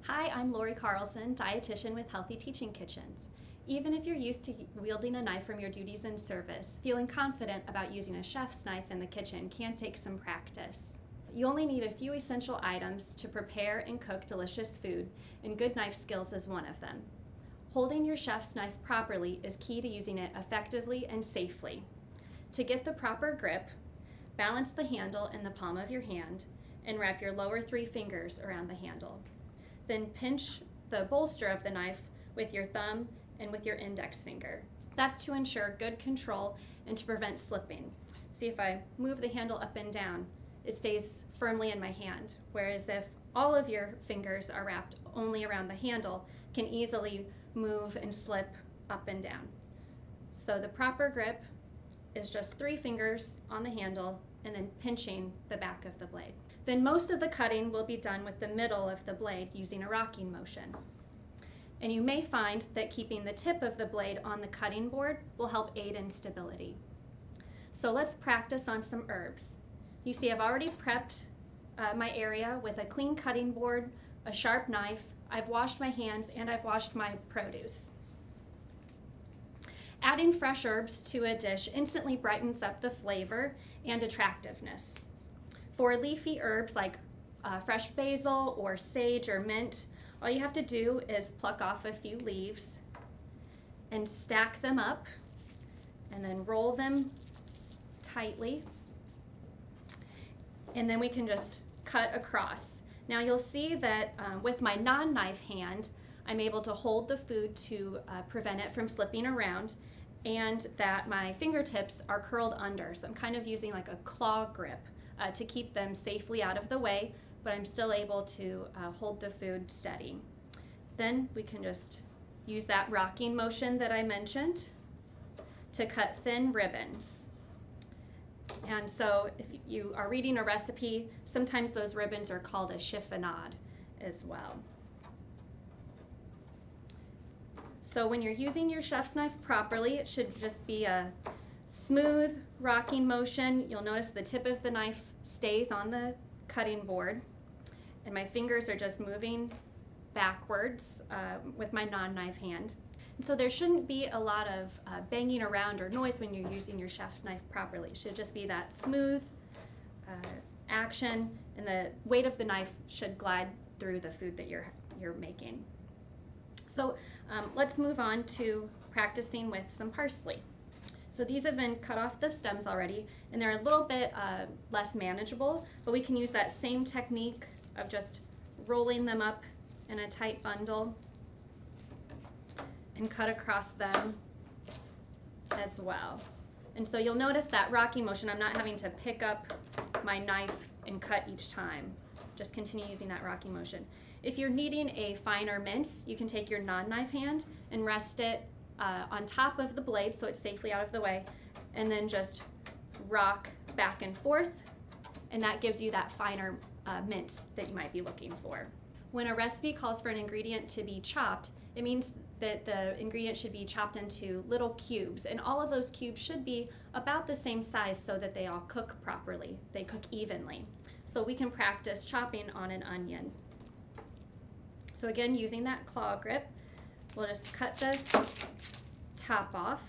Hi, I'm Lori Carlson, dietitian with Healthy Teaching Kitchens. Even if you're used to wielding a knife from your duties in service, feeling confident about using a chef's knife in the kitchen can take some practice. You only need a few essential items to prepare and cook delicious food, and good knife skills is one of them. Holding your chef's knife properly is key to using it effectively and safely. To get the proper grip, balance the handle in the palm of your hand and wrap your lower 3 fingers around the handle. Then pinch the bolster of the knife with your thumb and with your index finger. That's to ensure good control and to prevent slipping. See, if I move the handle up and down, it stays firmly in my hand, whereas if all of your fingers are wrapped only around the handle, can easily move and slip up and down. So the proper grip is just 3 fingers on the handle and then pinching the back of the blade. Then most of the cutting will be done with the middle of the blade using a rocking motion. And you may find that keeping the tip of the blade on the cutting board will help aid in stability. So let's practice on some herbs. You see, I've already prepped my area with a clean cutting board, a sharp knife, I've washed my hands, and I've washed my produce. Adding fresh herbs to a dish instantly brightens up the flavor and attractiveness. For leafy herbs like fresh basil or sage or mint, all you have to do is pluck off a few leaves and stack them up and then roll them tightly. And then we can just cut across. Now you'll see that with my non-knife hand, I'm able to hold the food to prevent it from slipping around, and that my fingertips are curled under. So I'm kind of using like a claw grip to keep them safely out of the way, but I'm still able to hold the food steady. Then we can just use that rocking motion that I mentioned to cut thin ribbons. And so if you are reading a recipe, sometimes those ribbons are called a chiffonade as well. So when you're using your chef's knife properly, it should just be a smooth rocking motion. You'll notice the tip of the knife stays on the cutting board, and my fingers are just moving backwards with my non-knife hand. And so there shouldn't be a lot of banging around or noise when you're using your chef's knife properly. It should just be that smooth action, and the weight of the knife should glide through the food that you're making. So let's move on to practicing with some parsley. So these have been cut off the stems already, and they're a little bit less manageable, but we can use that same technique of just rolling them up in a tight bundle and cut across them as well. And so you'll notice that rocking motion, I'm not having to pick up my knife and cut each time. Just continue using that rocking motion. If you're needing a finer mince, you can take your non-knife hand and rest it on top of the blade so it's safely out of the way, and then just rock back and forth, and that gives you that finer mince that you might be looking for. When a recipe calls for an ingredient to be chopped, it means that the ingredient should be chopped into little cubes, and all of those cubes should be about the same size so that they all cook properly, they cook evenly. So we can practice chopping on an onion. So again, using that claw grip, we'll just cut the top off.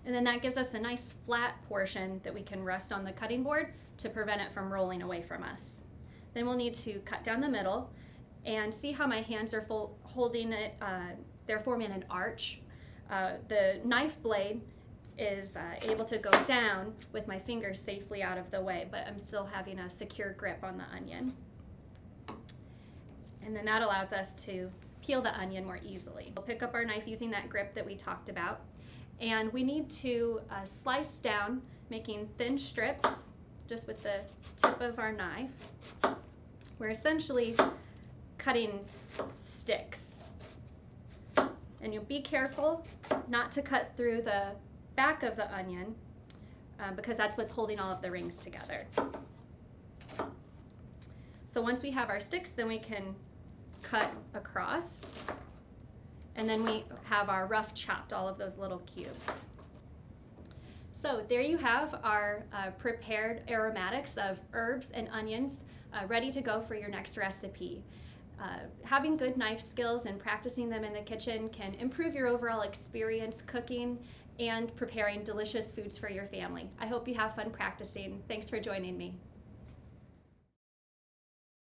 And then that gives us a nice flat portion that we can rest on the cutting board to prevent it from rolling away from us. Then we'll need to cut down the middle, and see how my hands are holding it, they're forming an arch. The knife blade is able to go down with my fingers safely out of the way, but I'm still having a secure grip on the onion. And then that allows us to peel the onion more easily. We'll pick up our knife using that grip that we talked about, and we need to slice down, making thin strips just with the tip of our knife. We're essentially cutting sticks. And you'll be careful not to cut through the back of the onion because that's what's holding all of the rings together. So once we have our sticks, then we can cut across, and then we have our rough chopped, all of those little cubes. So there you have our prepared aromatics of herbs and onions ready to go for your next recipe. Having good knife skills and practicing them in the kitchen can improve your overall experience cooking and preparing delicious foods for your family. I hope you have fun practicing. Thanks for joining me.